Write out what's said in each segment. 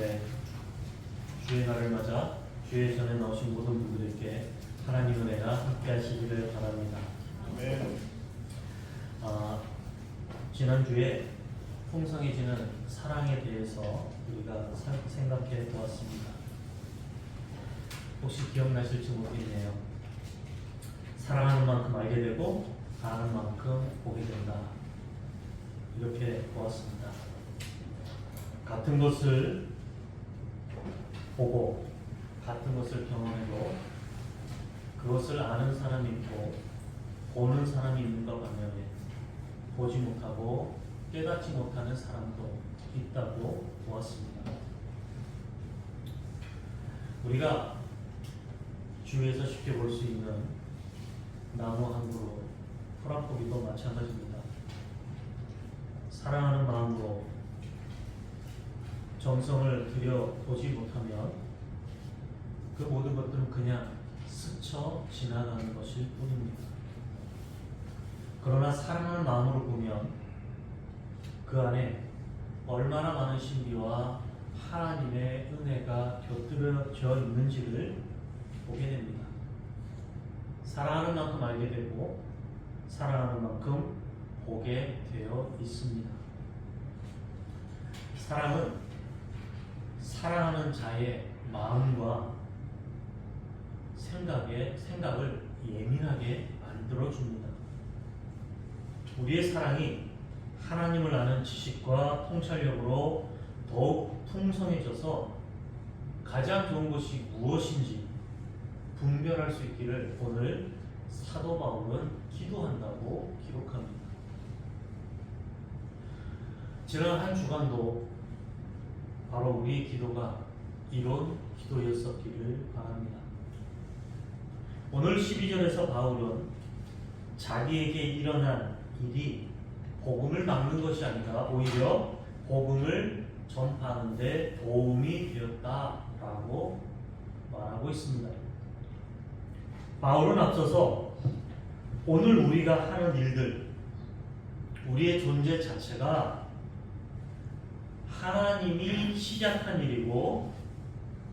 예배 주의 날을 맞아 주의 전에 나오신 모든 분들에게 하나님 은혜가 함께 하시기를 바랍니다. 아멘. 지난주에 풍성해지는 사랑에 대해서 우리가 생각해 보았습니다. 혹시 기억나실지 모르겠네요. 사랑하는 만큼 알게 되고 아는 만큼 보게 된다. 이렇게 보았습니다. 같은 것을 보고 같은 것을 경험해도 그것을 아는 사람이 있고 보는 사람이 있는가 반면에 보지 못하고 깨닫지 못하는 사람도 있다고 보았습니다. 우리가 주위에서 쉽게 볼 수 있는 나무 한 그루, 풀한포기도 마찬가지입니다. 사랑하는 마음으로 정성을 들여 보지 못하면 그 모든 것들은 그냥 스쳐 지나가는 것일 뿐입니다. 그러나 사랑하는 마음으로 보면 그 안에 얼마나 많은 신비와 하나님의 은혜가 곁들여져 있는지를 보게 됩니다. 사랑하는 만큼 알게 되고 사랑하는 만큼 보게 되어 있습니다. 사랑은 사랑하는 자의 마음과 생각을 예민하게 만들어줍니다. 우리의 사랑이 하나님을 아는 지식과 통찰력으로 더욱 풍성해져서 가장 좋은 것이 무엇인지 분별할 수 있기를 오늘 사도 바울은 기도한다고 기록합니다. 지난 한 주간도 바로 우리의 기도가 이런 기도였었기를 바랍니다. 오늘 12절에서 바울은 자기에게 일어난 일이 복음을 막는 것이 아니라 오히려 복음을 전파하는 데 도움이 되었다라고 말하고 있습니다. 바울은 앞서서 오늘 우리가 하는 일들, 우리의 존재 자체가 하나님이 시작한 일이고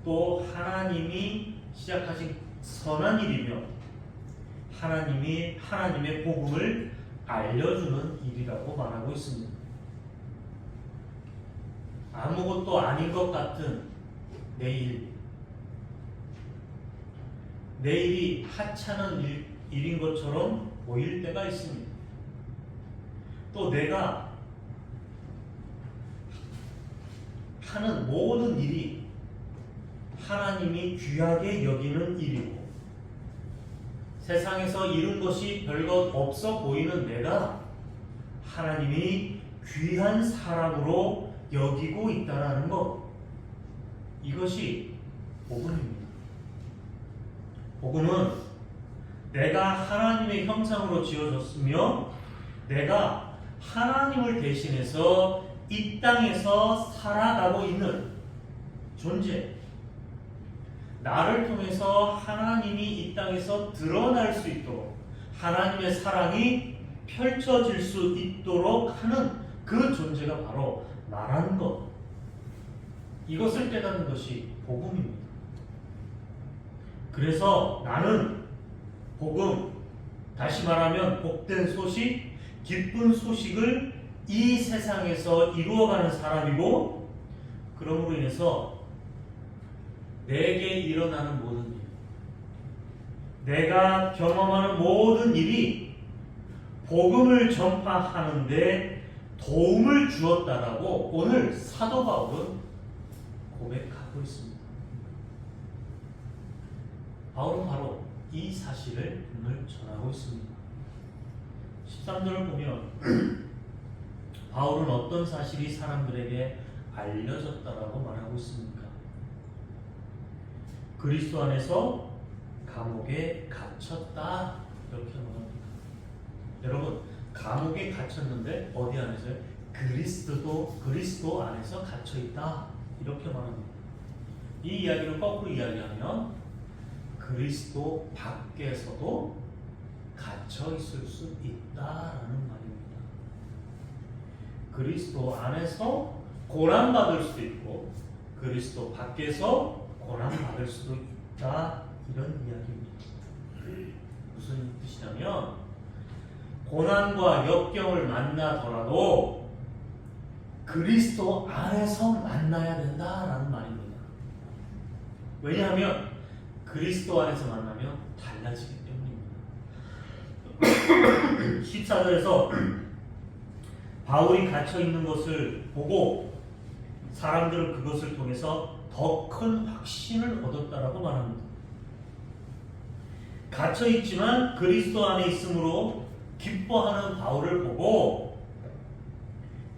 또 하나님이 시작하신 선한 일이며 하나님의 복음을 알려주는 일이라고 말하고 있습니다. 아무것도 아닌 것 같은 내일이 하찮은 일인 것처럼 보일 때가 있습니다. 또 내가 하는 모든 일이 하나님이 귀하게 여기는 일이고 세상에서 이룬 것이 별것 없어 보이는 내가 하나님이 귀한 사람으로 여기고 있다는 것, 이것이 복음입니다. 복음은 내가 하나님의 형상으로 지어졌으며 내가 하나님을 대신해서 이 땅에서 살아가고 있는 존재, 나를 통해서 하나님이 이 땅에서 드러날 수 있도록 하나님의 사랑이 펼쳐질 수 있도록 하는 그 존재가 바로 나라는 것, 이것을 깨닫는 것이 복음입니다. 그래서 나는 복음, 다시 말하면 복된 소식, 기쁜 소식을 이 세상에서 이루어가는 사람이고, 그러므로 인해서 내게 일어나는 모든 일, 내가 경험하는 모든 일이 복음을 전파하는데 도움을 주었다라고 오늘 사도 바울은 고백하고 있습니다. 바울은 바로 이 사실을 오늘 전하고 있습니다. 13절을 보면 바울은 어떤 사실이 사람들에게 알려졌다라고 말하고 있습니까? 그리스도 안에서 감옥에 갇혔다, 이렇게 말합니다. 여러분, 감옥에 갇혔는데 어디 안에서요? 그리스도 안에서 갇혀있다, 이렇게 말합니다. 이 이야기를 거꾸로 이야기하면 그리스도 밖에서도 갇혀 있을 수 있다라는 말입니다. 그리스도 안에서 고난받을 수도 있고 그리스도 밖에서 고난 받을 수도 있다, 이런 이야기입니다. 무슨 뜻이냐면 고난과 역경을 만나더라도 그리스도 안에서 만나야 된다라는 말입니다. 왜냐하면 그리스도 안에서 만나면 달라지기 때문입니다. 14절에서 바울이 갇혀 있는 것을 보고 사람들은 그것을 통해서 더 큰 확신을 얻었다라고 말합니다. 갇혀 있지만 그리스도 안에 있으므로 기뻐하는 바울을 보고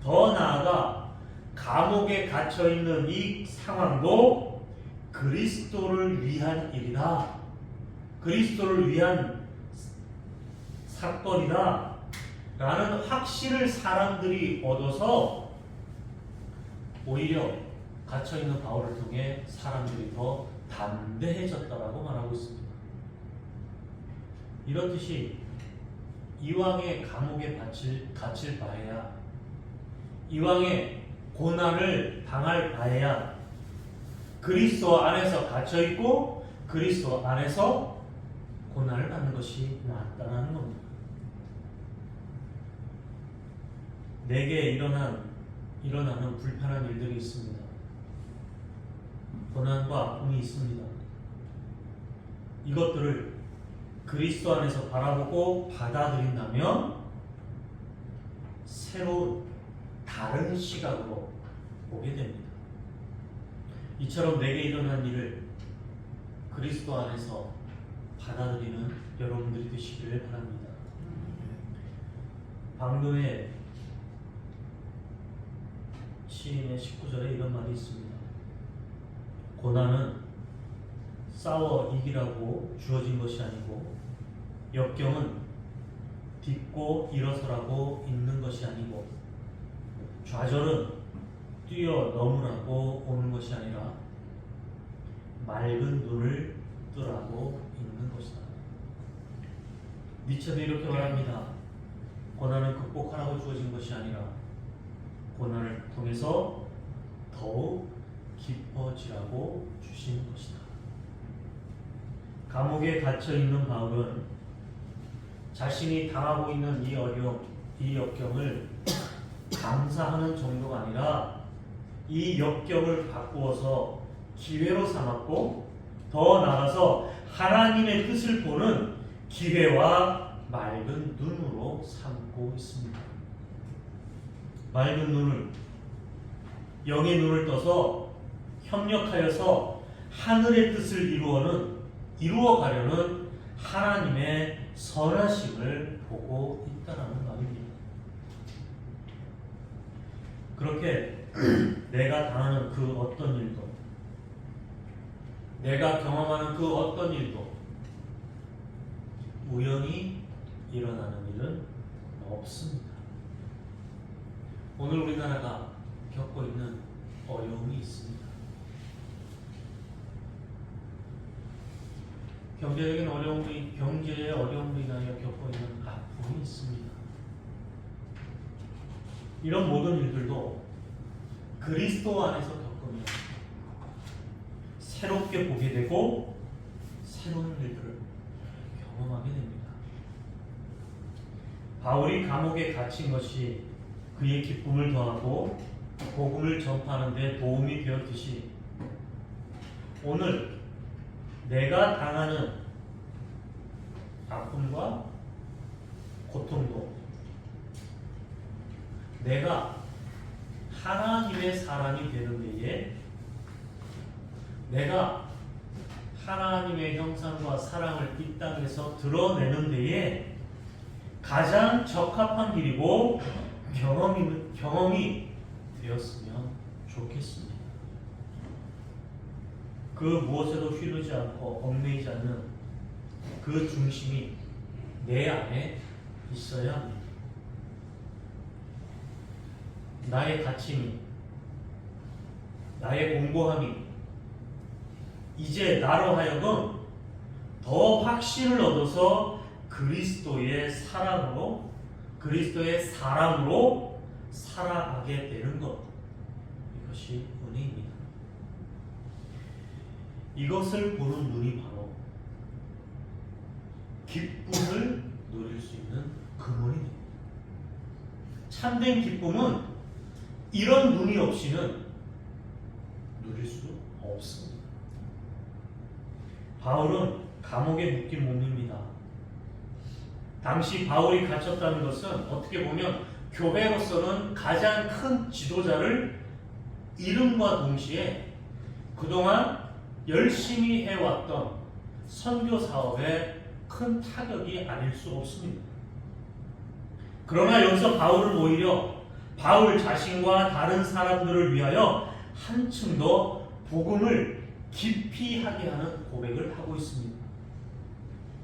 더 나아가 감옥에 갇혀 있는 이 상황도 그리스도를 위한 일이다, 그리스도를 위한 사건이다 라는 확신을 사람들이 얻어서 오히려 갇혀있는 바울을 통해 사람들이 더 담대해졌다라고 말하고 있습니다. 이렇듯이 이왕의 감옥에 갇힐 바에야, 이왕의 고난을 당할 바에야 그리스도 안에서 갇혀있고 그리스도 안에서 고난을 받는 것이 낫다는 겁니다. 내게 일어나는 불편한 일들이 있습니다. 고난과 아픔이 있습니다. 이것들을 그리스도 안에서 바라보고 받아들인다면 새로운 다른 시각으로 보게 됩니다. 이처럼 내게 일어난 일을 그리스도 안에서 받아들이는 여러분들이 되시기를 바랍니다. 방금의 시인의 19절에 이런 말이 있습니다. 고난은 싸워 이기라고 주어진 것이 아니고 역경은 딛고 일어서라고 있는 것이 아니고 좌절은 뛰어넘으라고 오는 것이 아니라 맑은 눈을 뜨라고 있는 것이다. 니체도 이렇게 말합니다. 고난은 극복하라고 주어진 것이 아니라 고난을 통해서 더욱 기뻐지라고 주신 것이다. 감옥에 갇혀 있는 바울은 자신이 당하고 있는 이 어려움, 이 역경을 감사하는 정도가 아니라 이 역경을 바꾸어서 기회로 삼았고 더 나아가서 하나님의 뜻을 보는 기회와 맑은 눈으로 삼고 있습니다. 맑은 눈을, 영의 눈을 떠서 협력하여서 하늘의 뜻을 이루어가려는 하나님의 선하심을 보고 있다는 말입니다. 그렇게 내가 당하는 그 어떤 일도, 내가 경험하는 그 어떤 일도 우연히 일어나는 일은 없습니다. 오늘 우리나라가 겪고 있는 어려움이 있습니다. 경제의 어려움으로 인하여 겪고 있는 아픔이 있습니다. 이런 모든 일들도 그리스도 안에서 겪으면 새롭게 보게 되고 새로운 일들을 경험하게 됩니다. 바울이 감옥에 갇힌 것이 그의 기쁨을 더하고 복음을 전파하는 데 도움이 되었듯이 오늘 내가 당하는 아픔과 고통도 내가 하나님의 사람이 되는 데에, 내가 하나님의 형상과 사랑을 이 땅에서 드러내는 데에 가장 적합한 길이고 경험이 되었으면 좋겠습니다. 그 무엇에도 휘두르지 않고 얽매이지 않는 그 중심이 내 안에 있어야 합니다. 나의 가침이, 나의 공고함이 이제 나로 하여금 더 확신을 얻어서 그리스도의 사랑으로, 그리스도의 사람으로 살아가게 되는 것, 이것이 은혜입니다. 이것을 보는 눈이 바로 기쁨을 누릴 수 있는 근원이 됩니다. 참된 기쁨은 이런 눈이 없이는 누릴 수 없습니다. 바울은 감옥에 묶인 몸입니다. 당시 바울이 갇혔다는 것은 어떻게 보면 교회로서는 가장 큰 지도자를 잃음과 동시에 그동안 열심히 해왔던 선교 사업에 큰 타격이 아닐 수 없습니다. 그러나 여기서 바울은 오히려 바울 자신과 다른 사람들을 위하여 한층 더 복음을 깊이 하게 하는 고백을 하고 있습니다.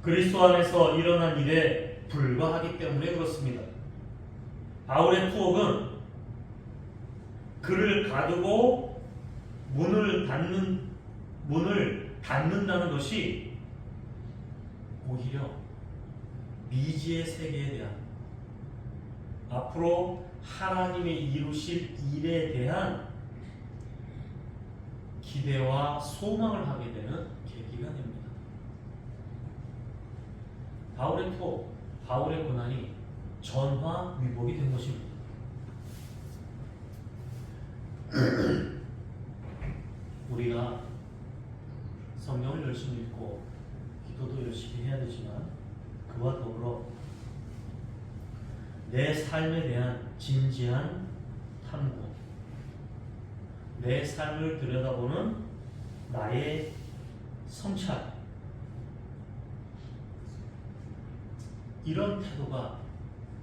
그리스도 안에서 일어난 일에 불과하기 때문에 그렇습니다. 바울의 투옥은 그를 가두고 문을 닫는다는 것이 오히려 미지의 세계에 대한 앞으로 하나님의 이루실 일에 대한 기대와 소망을 하게 되는 계기가 됩니다. 바울의 투옥, 바울의 고난이 전화위복이 된 것입니다. 우리가 성경을 열심히 읽고 기도도 열심히 해야 되지만 그와 더불어 내 삶에 대한 진지한 탐구, 내 삶을 들여다보는 나의 성찰, 이런 태도가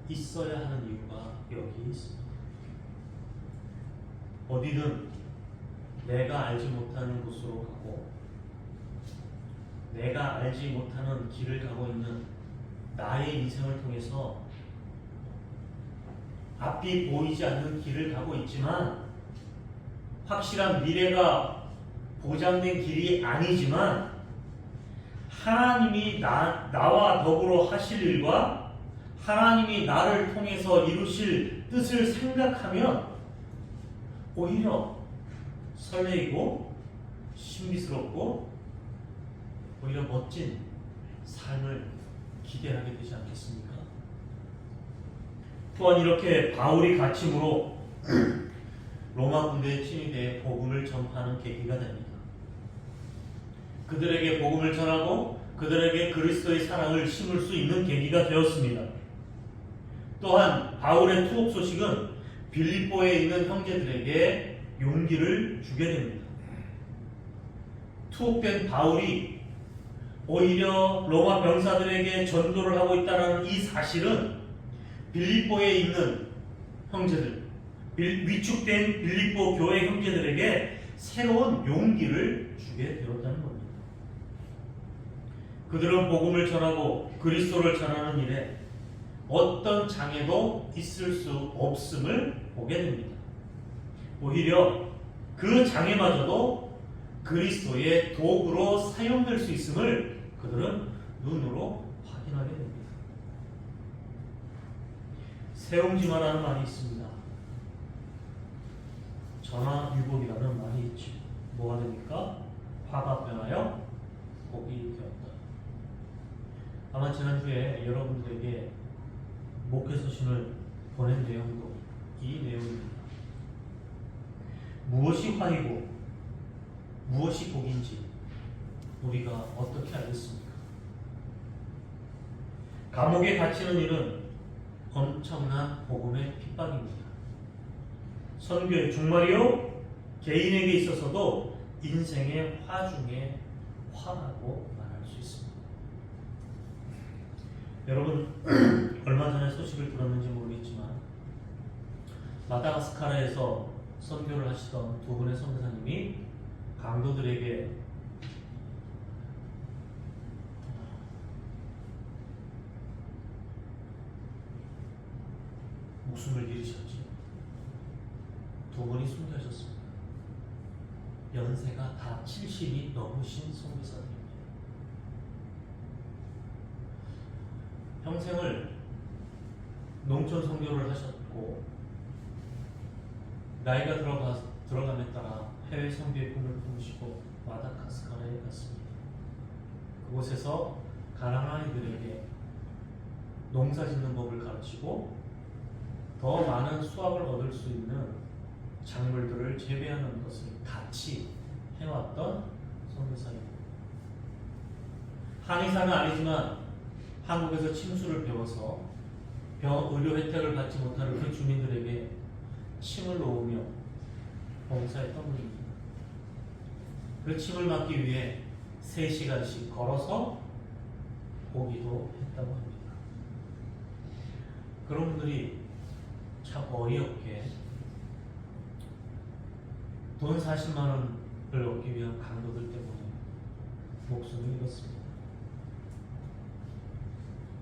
있어야 하는 이유가 여기 있습니다. 어디든 내가 알지 못하는 곳으로 가고 내가 알지 못하는 길을 가고 있는 나의 인생을 통해서 앞이 보이지 않는 길을 가고 있지만 확실한 미래가 보장된 길이 아니지만 하나님이 나와 더불어 하실 일과 하나님이 나를 통해서 이루실 뜻을 생각하면 오히려 설레이고 신비스럽고 오히려 멋진 삶을 기대하게 되지 않겠습니까? 또한 이렇게 바울이 갇힘으로 로마 군대의 침입에 복음을 전파하는 계기가 됩니다. 그들에게 복음을 전하고 그들에게 그리스도의 사랑을 심을 수 있는 계기가 되었습니다. 또한 바울의 투옥 소식은 빌립보에 있는 형제들에게 용기를 주게 됩니다. 투옥된 바울이 오히려 로마 병사들에게 전도를 하고 있다는 이 사실은 빌립보에 있는 형제들, 위축된 빌립보 교회 형제들에게 새로운 용기를 주게 되었다는 겁니다. 그들은 복음을 전하고 그리스도를 전하는 일에 어떤 장애도 있을 수 없음을 보게 됩니다. 오히려 그 장애마저도 그리스도의 도구로 사용될 수 있음을 그들은 눈으로 확인하게 됩니다. 세움지마라는 말이 있습니다. 전화위복이라는 말이 있죠. 뭐가 됩니까? 화가 변하여 복이 되었다. 아마 지난주에 여러분들에게 목회서신을 보낸 내용도 이 내용입니다. 무엇이 화이고 무엇이 복인지 우리가 어떻게 알겠습니까? 감옥에 갇히는 일은 엄청난 복음의 핍박입니다. 선교의 종말이요 개인에게 있어서도 인생의 화 중에 화라고 말할 수 있습니다. 여러분 얼마 전에 소식을 들었는지 모르겠지만 마다가스카르에서 선교를 하시던 두 분의 선교사님이 강도들에게 목숨을 잃으셨죠. 두 분이 순교하셨습니다. 연세가 다 70이 넘으신 선교사님입니다. 평생을 농촌 선교를 하셨고 나이가 들어감에 따라 해외 선교의 꿈을 품으시고 마다가스카르에 갔습니다. 그곳에서 가난한 아이들에게 농사 짓는 법을 가르치고 더 많은 수확을 얻을 수 있는 작물들을 재배하는 것을 같이 해왔던 선교사입니다. 한의사는 아니지만 한국에서 침수를 배워서 의료 혜택을 받지 못하는 그 주민들에게 침을 놓으며 봉사했던 분입니다. 그 침을 막기 위해 3시간씩 걸어서 오기도 했다고 합니다. 그런 분들이 참 어이없게 돈 40만 원을 얻기 위한 강도들 때문에 목숨을 잃었습니다.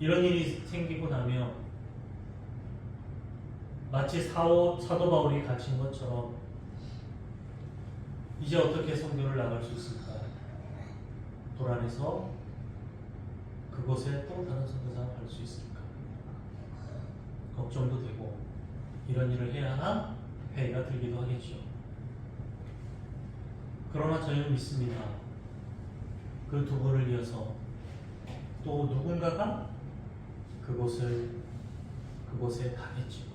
이런 일이 생기고 나면 마치 사도 바울이 갇힌 것처럼 이제 어떻게 선교를 나갈 수 있을까? 불안해서 그곳에 또 다른 선교사가 갈 수 있을까? 걱정도 되고 이런 일을 해야 하나? 회의가 들기도 하겠죠. 그러나 저희는 믿습니다. 그 두 분을 이어서 또 누군가가 그곳에 가겠죠.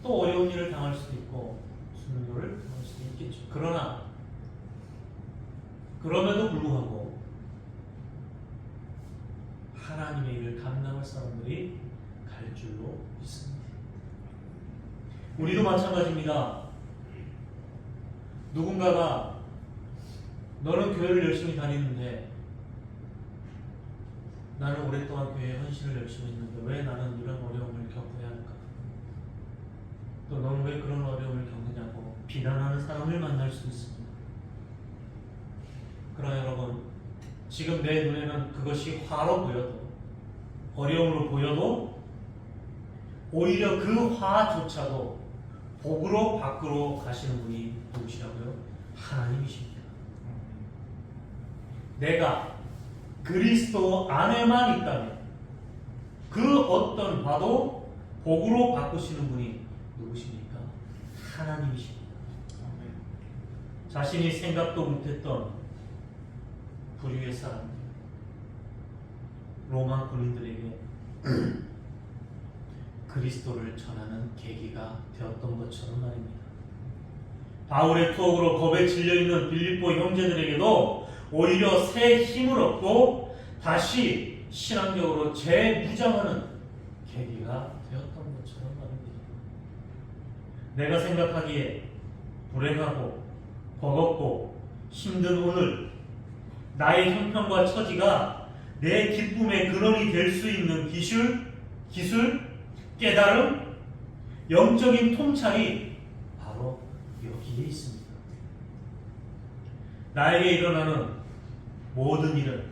또 어려운 일을 당할 수도 있고 순교를 당할 수도 있겠죠. 그러나 그럼에도 불구하고 하나님의 일을 감당할 사람들이 갈 줄로 믿습니다. 우리도 마찬가지입니다. 누군가가 너는 교회를 열심히 다니는데 나는 오랫동안 교회에 헌신을 열심히 했는데 왜 나는 이런 어려움을 겪어야 할까? 또 너는 왜 그런 어려움을 겪느냐고 비난하는 사람을 만날 수 있습니다. 그러나 여러분, 지금 내 눈에는 그것이 화로 보여도 어려움으로 보여도 오히려 그 화조차도 복으로 밖으로 가시는 분이 누구시라고요? 하나님이십니다. 내가 그리스도 안에만 있다면 그 어떤 화도 복으로 바꾸시는 분이 누구십니까? 하나님이십니다. 자신이 생각도 못했던 부류의 사람들, 로마 군인들에게 그리스도를 전하는 계기가 되었던 것처럼 말입니다. 바울의 투옥으로 겁에 질려있는 빌립보 형제들에게도 오히려 새 힘을 얻고 다시 신앙적으로 재무장하는 계기가 되었던 것처럼 말입니다. 내가 생각하기에 불행하고 버겁고 힘든 오늘, 나의 형편과 처지가 내 기쁨의 근원이 될 수 있는 기술, 깨달음, 영적인 통찰이 바로 여기에 있습니다. 나에게 일어나는 모든 일은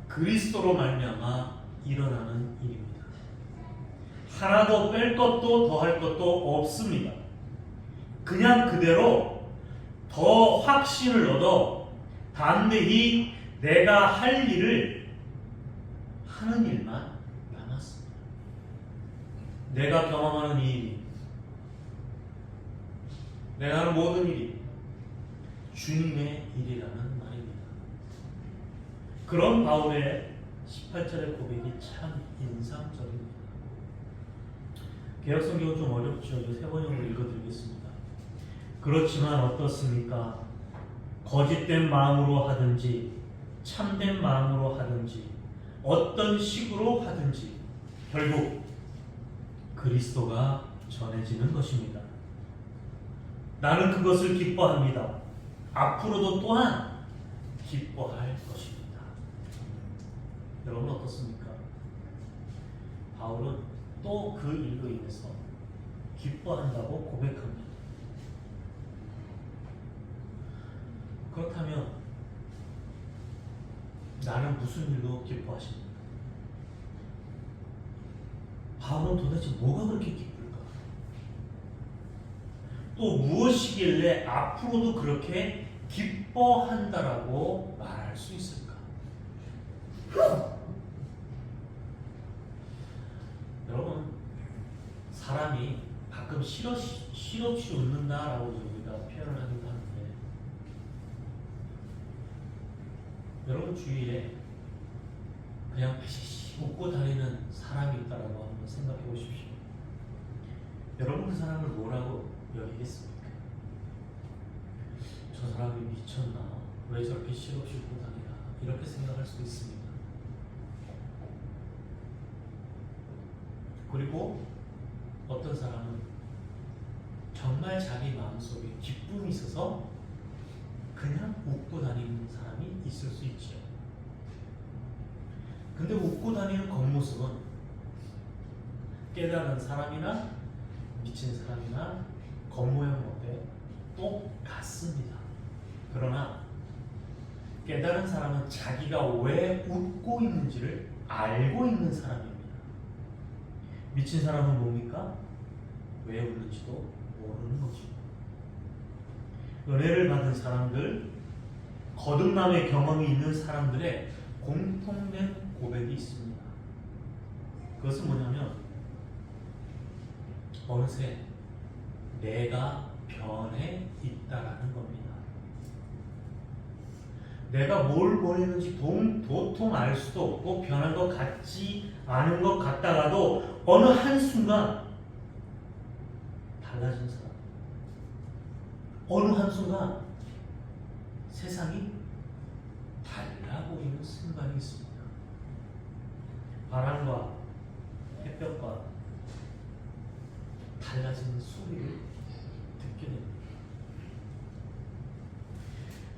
그리스도로 말미암아 일어나는 일입니다. 하나도 뺄 것도 더할 것도 없습니다. 그냥 그대로 더 확신을 얻어 담대히 내가 할 일을 하는 일만 남았습니다. 내가 경험하는 이 일이, 내가 하는 모든 일이 주님의 일이라는 말입니다. 그런 바울의 18절의 고백이 참 인상적입니다. 개역성경은 좀 어렵죠. 세 번역으로 읽어드리겠습니다. 그렇지만 어떻습니까? 거짓된 마음으로 하든지 참된 마음으로 하든지 어떤 식으로 하든지 결국 그리스도가 전해지는 것입니다. 나는 그것을 기뻐합니다. 앞으로도 또한 기뻐할 것입니다. 여러분 어떻습니까? 바울은 또 그 일로 인해서 기뻐한다고 고백합니다. 그렇다면 나는 무슨 일로 기뻐하십니까? 바울은 도대체 뭐가 그렇게 기쁠까? 또 무엇이길래 앞으로도 그렇게 기뻐한다라고 말할 수 있을까? 여러분, 사람이 가끔 실없이 웃는다라고 우리가 표현을 하기도 하는데 여러분 주위에 그냥 패시시 웃고 다니는 사람이 있다라고 한번 생각해 보십시오. 여러분 그 사람을 뭐라고 여기겠습니까? 저 사람이 미쳤나? 왜 저렇게 실없이 웃고 다니나? 이렇게 생각할 수도 있습니다. 그리고 어떤 사람은 정말 자기 마음속에 기쁨이 있어서 그냥 웃고 다니는 사람이 있을 수 있죠. 근데 웃고 다니는 겉모습은 깨달은 사람이나 미친 사람이나 겉모양 어때? 똑같습니다. 그러나 깨달은 사람은 자기가 왜 웃고 있는지를 알고 있는 사람입니다. 미친 사람은 뭡니까? 왜 웃는지도 모르는 거죠. 은혜를 받은 사람들, 거듭남의 경험이 있는 사람들의 공통된 고백이 있습니다. 그것은 뭐냐면 어느새 내가 변해 있다라는 겁니다. 내가 뭘 보내는지 도통 알 수도 없고 변한 것 같지 않은 것 같다가도 어느 한순간 달라진 사람, 어느 한순간 세상이 달라 보이는 순간이 있습니다. 바람과 햇볕과 달라지는 소리를 듣게 됩니다.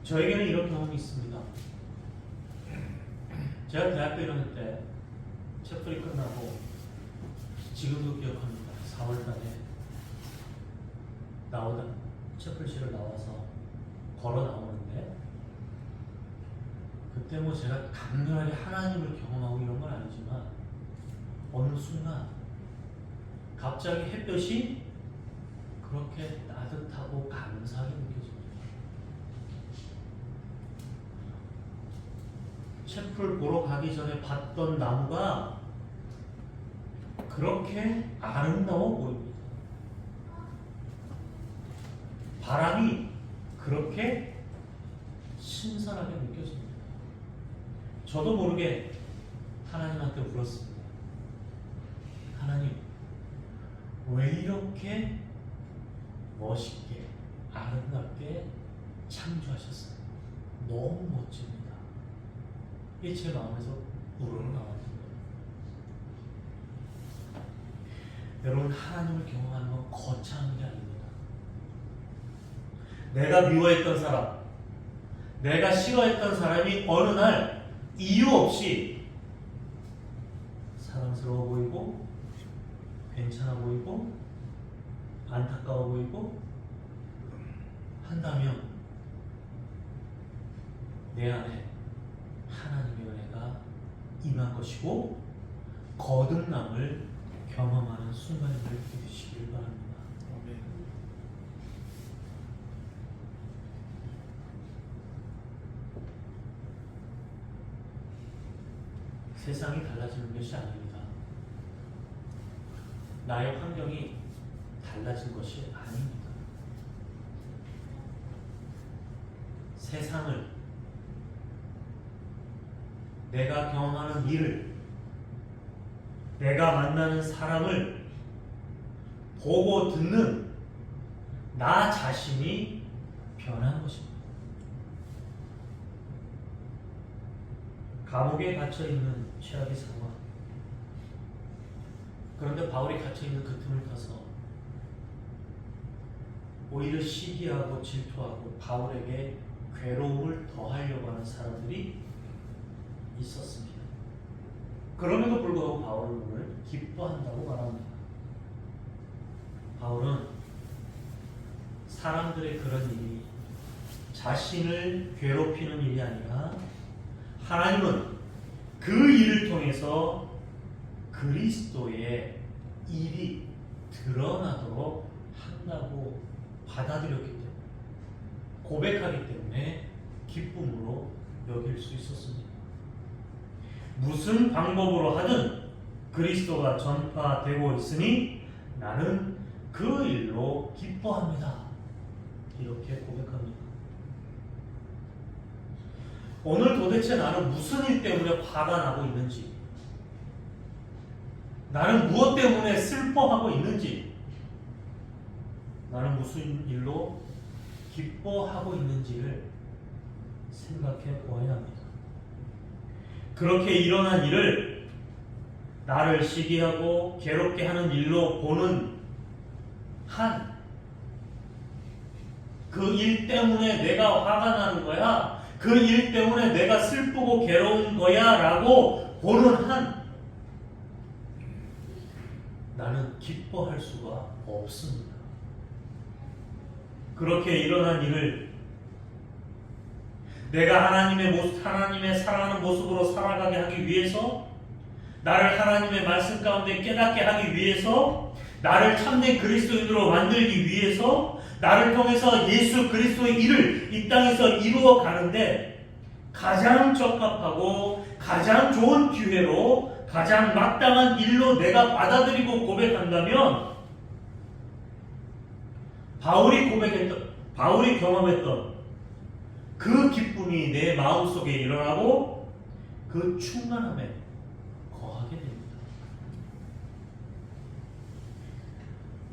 저에게는 이런 경험이 있습니다. 제가 대학교 1학년 때 채플이 끝나고 지금도 기억합니다. 4월달에 채플실을 나와서 걸어 나오는데 그때 뭐 제가 강렬하게 하나님을 경험하고 이런 건 아니지만 어느 순간 갑자기 햇볕이 그렇게 따뜻하고 감사하게 느껴집니다. 채플 보러 가기 전에 봤던 나무가 그렇게 아름다워 보입니다. 바람이 그렇게 신선하게 느껴집니다. 저도 모르게 하나님한테 물었습니다. 하나님, 왜 이렇게 멋있게 아름답게 창조하셨어요? 너무 멋집니다. 이게 제 마음에서 우러나왔던 거예요. 여러분, 하나님을 경험하는 건 거창한 게 아닙니다. 내가 미워했던 사람, 내가 싫어했던 사람이 어느 날 이유 없이 사랑스러워 보이고 괜찮아 보이고 안타까워 보이고 한다면 내 안에 하나님의 은혜가 임한 것이고 거듭남을 경험하는 순간을 되시길 바랍니다. 세상이 달라지는 것이 아닙니다. 나의 환경이 달라진 것이 아닙니다. 세상을, 내가 경험하는 일을, 내가 만나는 사람을 보고 듣는 나 자신이 변한 것입니다. 감옥에 갇혀있는 최악의 상황. 그런데 바울이 갇혀있는 그 틈을 타서 오히려 시기하고 질투하고 바울에게 괴로움을 더하려고 하는 사람들이 있었습니다. 그럼에도 불구하고 바울은 오늘 기뻐한다고 말합니다. 바울은 사람들의 그런 일이 자신을 괴롭히는 일이 아니라 하나님은 그 일을 통해서 그리스도의 일이 드러나도록 한다고 받아들였기 때문에, 고백하기 때문에 기쁨으로 여길 수 있었습니다. 무슨 방법으로 하든 그리스도가 전파되고 있으니 나는 그 일로 기뻐합니다. 이렇게 고백합니다. 오늘 도대체 나는 무슨 일 때문에 화가 나고 있는지, 나는 무엇 때문에 슬퍼하고 있는지, 나는 무슨 일로 기뻐하고 있는지를 생각해 보아야 합니다. 그렇게 일어난 일을 나를 시기하고 괴롭게 하는 일로 보는 한 그 일 때문에 내가 화가 나는 거야, 그 일 때문에 내가 슬프고 괴로운 거야 라고 보는 한 나는 기뻐할 수가 없습니다. 그렇게 일어난 일을 내가 하나님의 사랑하는 모습으로 살아가게 하기 위해서, 나를 하나님의 말씀 가운데 깨닫게 하기 위해서, 나를 참된 그리스도인으로 만들기 위해서, 나를 통해서 예수 그리스도의 일을 이 땅에서 이루어 가는데 가장 적합하고 가장 좋은 기회로, 가장 마땅한 일로 내가 받아들이고 고백한다면, 바울이 경험했던 그 기쁨이 내 마음속에 일어나고 그 충만함에 거하게 됩니다.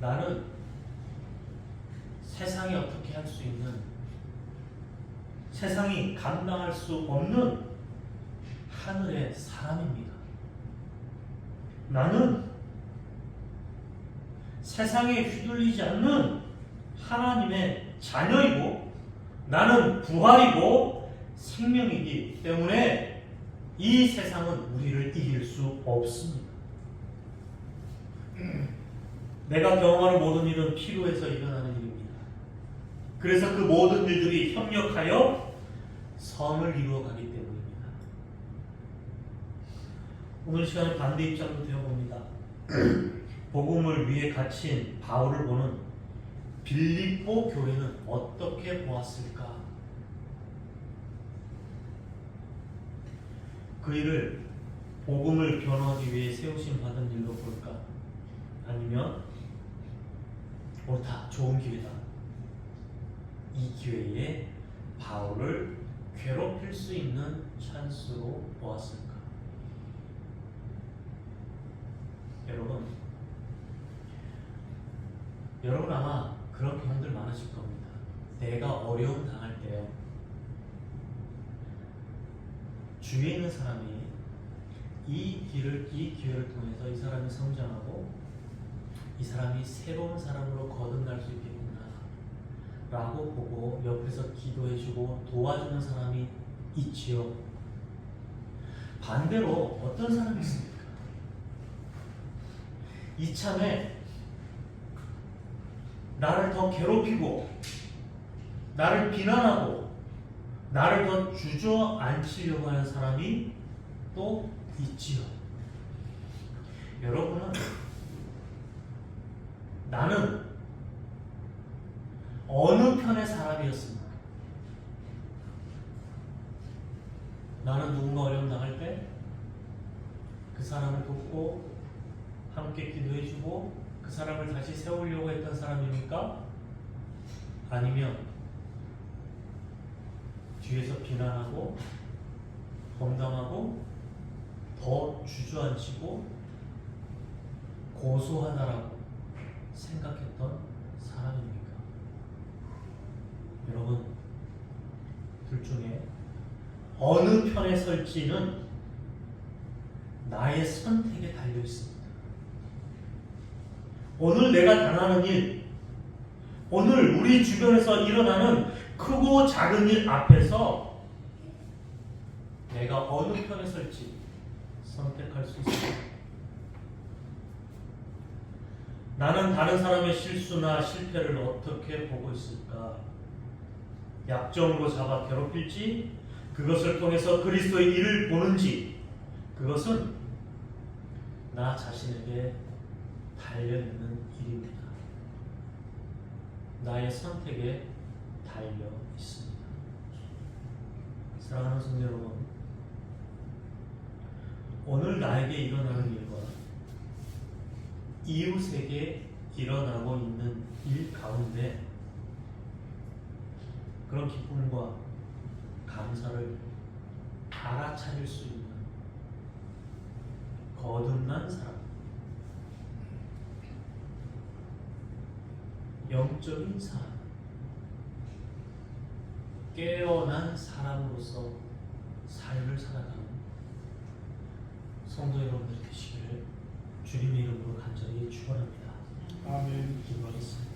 나는 세상이 어떻게 할 수 있는, 세상이 감당할 수 없는 하늘의 사람입니다. 나는 세상에 휘둘리지 않는 하나님의 자녀이고, 나는 부활이고 생명이기 때문에 이 세상은 우리를 이길 수 없습니다. 내가 경험하는 모든 일은 필요해서 일어나는 일입니다. 그래서 그 모든 일들이 협력하여 선을 이루어가기 때문입니다. 오늘 시간에 반대 입장도 되어봅니다. 복음을 위해 갇힌 바울을 보는 빌립보 교회는 어떻게 보았을까? 그 일을 복음을 변호하기 위해 세우심 받은 일로 볼까? 아니면 옳다, 좋은 기회다, 이 기회에 바울을 괴롭힐 수 있는 찬스로 보았을까? 여러분 아마 그런 경험들 많으실 겁니다. 내가 어려움 당할 때요, 주위에 있는 사람이 이 기회를 통해서 이 사람이 성장하고 이 사람이 새로운 사람으로 거듭날 수 있겠구나 라고 보고 옆에서 기도해주고 도와주는 사람이 있지요. 반대로 어떤 사람이 있습니까? 이참에 나를 더 괴롭히고 나를 비난하고 나를 더 주저앉히려고 하는 사람이 또 있지요. 여러분은 나는 어느 편의 사람이었습니까? 나는 누군가 어려움 당할 때 그 사람을 돕고 함께 기도해주고 그 사람을 다시 세우려고 했던 사람입니까? 아니면 뒤에서 비난하고 험담하고 더 주저앉히고 고소하다라고 생각했던 사람입니까? 여러분, 둘 중에 어느 편에 설지는 나의 선택에 달려 있습니다. 오늘 내가 당하는 일, 오늘 우리 주변에서 일어나는 크고 작은 일 앞에서 내가 어느 편에 설지 선택할 수 있습니다. 나는 다른 사람의 실수나 실패를 어떻게 보고 있을까? 약점으로 잡아 괴롭힐지, 그것을 통해서 그리스도의 일을 보는지, 그것은 나 자신에게 달려있는 일입니다. 나의 선택에 달려 있습니다. 사랑하는 성도 여러분, 오늘 나에게 일어나는 일과 이웃에게 일어나고 있는 일 가운데 그런 기쁨과 감사를 알아차릴 수 있는 거듭난 사람, 영적인 사람, 깨어난 사람으로서 삶을 살아가는 성도 여러분들 되시기를 주님의 이름으로 간절히 축원합니다. 아멘. 기도하겠습니다.